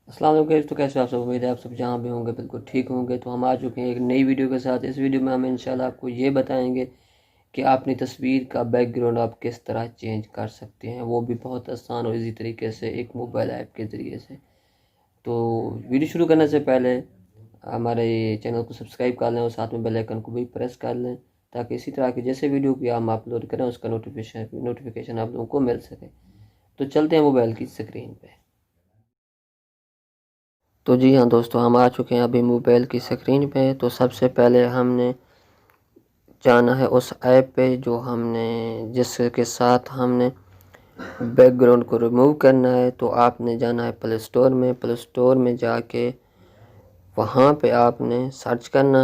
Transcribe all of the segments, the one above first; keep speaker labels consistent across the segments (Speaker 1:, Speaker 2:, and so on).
Speaker 1: अस्सलाम वालेकुम। तो कैसे आप सब, उम्मीद है आप सब जहाँ भी होंगे बिल्कुल ठीक होंगे। तो हम आ चुके हैं एक नई वीडियो के साथ। इस वीडियो में हम इंशाल्लाह आपको ये बताएंगे कि अपनी तस्वीर का बैकग्राउंड आप किस तरह चेंज कर सकते हैं, वो भी बहुत आसान और इजी तरीके से एक मोबाइल ऐप के ज़रिए से। तो वीडियो शुरू करने से पहले हमारे चैनल को सब्सक्राइब कर लें और साथ में बेल आइकन को भी प्रेस कर लें, ताकि इसी तरह की जैसे वीडियो की हम अपलोड करें उसका नोटिफिकेशन आप लोगों को मिल सके। तो चलते हैं मोबाइल की स्क्रीन पे। तो जी हाँ दोस्तों, हम आ चुके हैं अभी मोबाइल की स्क्रीन पे। तो सबसे पहले हमने जाना है उस ऐप पे जो हमने जिसके साथ हमने बैकग्राउंड को रिमूव करना है। तो आपने जाना है प्ले स्टोर में। प्ले स्टोर में जाके वहाँ पे आपने सर्च करना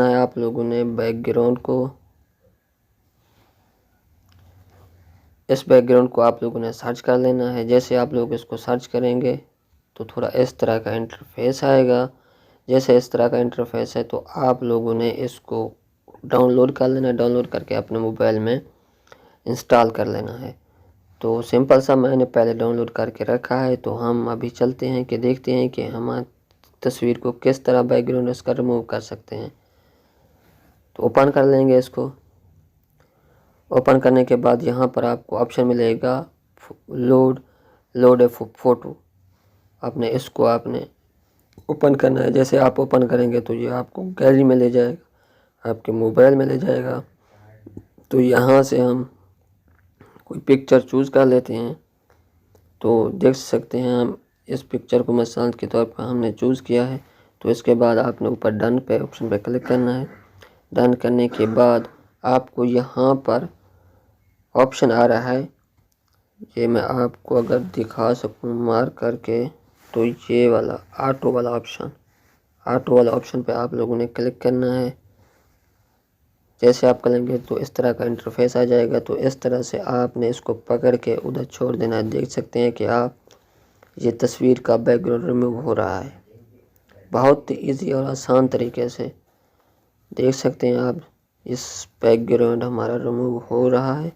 Speaker 1: है आप लोगों ने बैकग्राउंड को। इस बैकग्राउंड को आप लोगों ने सर्च कर लेना है। जैसे आप लोग इसको सर्च करेंगे तो थोड़ा इस तरह का इंटरफेस आएगा। जैसे इस तरह का इंटरफेस है तो आप लोगों ने इसको डाउनलोड कर लेना है। डाउनलोड करके अपने मोबाइल में इंस्टॉल कर लेना है। तो सिंपल सा मैंने पहले डाउनलोड करके रखा है। तो हम अभी चलते हैं कि देखते हैं कि हमारी तस्वीर को किस तरह बैकग्राउंड इसका रिमूव कर सकते हैं। तो ओपन कर लेंगे इसको। ओपन करने के बाद यहाँ पर आपको ऑप्शन मिलेगा लोड ए फ़ोटो। आपने ओपन करना है। जैसे आप ओपन करेंगे तो ये आपको गैलरी में ले जाएगा, आपके मोबाइल में ले जाएगा। तो यहाँ से हम कोई पिक्चर चूज़ कर लेते हैं। तो देख सकते हैं हम इस पिक्चर को मिसाल के तौर पर हमने चूज़ किया है। तो इसके बाद आपने ऊपर डन पे ऑप्शन पे क्लिक करना है। डन करने के बाद आपको यहाँ पर ऑप्शन आ रहा है, ये मैं आपको अगर दिखा सकूँ मार्क करके, तो ये वाला ऑटो वाला ऑप्शन पे आप लोगों ने क्लिक करना है। जैसे आप करेंगे तो इस तरह का इंटरफेस आ जाएगा। तो इस तरह से आपने इसको पकड़ के उधर छोड़ देना है। देख सकते हैं कि आप ये तस्वीर का बैकग्राउंड रिमूव हो रहा है बहुत इजी और आसान तरीके से। देख सकते हैं आप इस बैकग्राउंड हमारा रिमूव हो रहा है।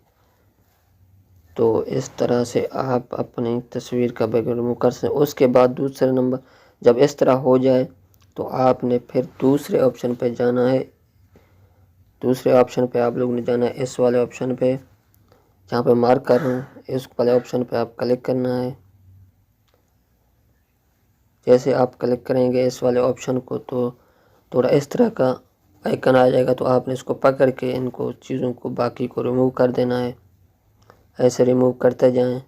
Speaker 1: तो इस तरह से आप अपनी तस्वीर का बैकग्राउंड रिमूव कर सकते हैं। उसके बाद दूसरे नंबर जब इस तरह हो जाए तो आपने फिर दूसरे ऑप्शन पे जाना है। दूसरे ऑप्शन पे आप लोगों ने जाना है इस वाले ऑप्शन पे जहाँ पे मार्क कर रहा हूँ। इस वाले ऑप्शन पे आप क्लिक करना है। जैसे आप क्लिक करेंगे इस वाले ऑप्शन को तो थोड़ा इस तरह का आइकन आ जाएगा। तो आपने इसको पकड़ के इनको चीज़ों को बाकी को रिमूव कर देना है। ऐसे रिमूव करते जाएं।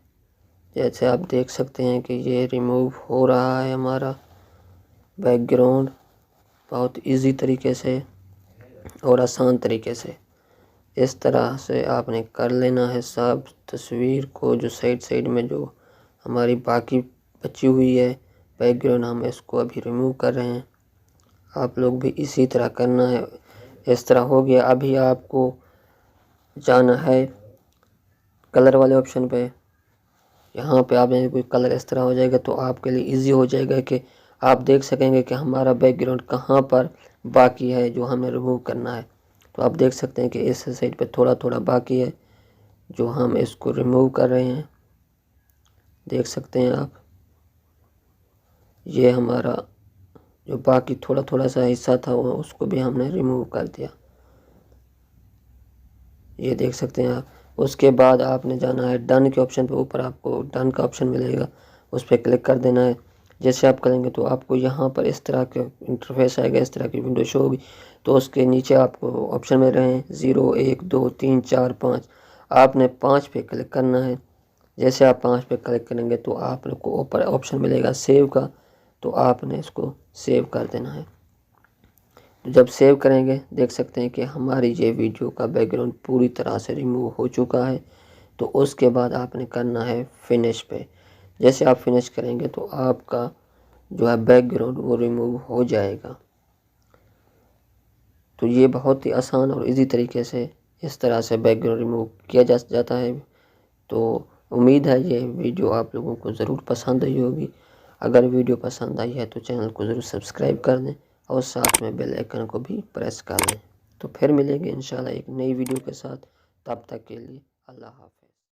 Speaker 1: जैसे आप देख सकते हैं कि ये रिमूव हो रहा है हमारा बैकग्राउंड बहुत इजी तरीके से और आसान तरीके से। इस तरह से आपने कर लेना है सब तस्वीर को। जो साइड में जो हमारी बाकी बची हुई है बैकग्राउंड, हम इसको अभी रिमूव कर रहे हैं। आप लोग भी इसी तरह करना है। इस तरह हो गया। अभी आपको जाना है कलर वाले ऑप्शन पे। यहाँ पे आप कोई कलर इस तरह हो जाएगा तो आपके लिए इजी हो जाएगा कि आप देख सकेंगे कि हमारा बैकग्राउंड कहाँ पर बाकी है जो हमें रिमूव करना है। तो आप देख सकते हैं कि इस साइड पे थोड़ा थोड़ा बाकी है जो हम इसको रिमूव कर रहे हैं। देख सकते हैं आप ये हमारा जो बाकी थोड़ा थोड़ा सा हिस्सा था वो उसको भी हमने रिमूव कर दिया। ये देख सकते हैं आप। उसके बाद आपने जाना है डन के ऑप्शन पे। ऊपर आपको डन का ऑप्शन मिलेगा, उस पर क्लिक कर देना है। जैसे आप करेंगे तो आपको यहाँ पर इस तरह के इंटरफेस आएगा, इस तरह की विंडो शो होगी। तो उसके नीचे आपको ऑप्शन मिल रहे हैं 0 1 2 3 4 5। आपने 5 पे क्लिक करना है। जैसे आप 5 पे क्लिक करेंगे तो आपको ऊपर ऑप्शन मिलेगा सेव का। तो आपने इसको सेव कर देना है। तो जब सेव करेंगे देख सकते हैं कि हमारी ये वीडियो का बैकग्राउंड पूरी तरह से रिमूव हो चुका है। तो उसके बाद आपने करना है फिनिश पे। जैसे आप फिनिश करेंगे तो आपका जो है बैकग्राउंड वो रिमूव हो जाएगा। तो ये बहुत ही आसान और इजी तरीके से इस तरह से बैकग्राउंड रिमूव किया जाता है। तो उम्मीद है ये वीडियो आप लोगों को ज़रूर पसंद आई होगी। अगर वीडियो पसंद आई है तो चैनल को ज़रूर सब्सक्राइब कर दें और साथ में बेल आइकन को भी प्रेस कर लें। तो फिर मिलेंगे इंशाल्लाह एक नई वीडियो के साथ। तब तक के लिए अल्लाह हाफ़िज़।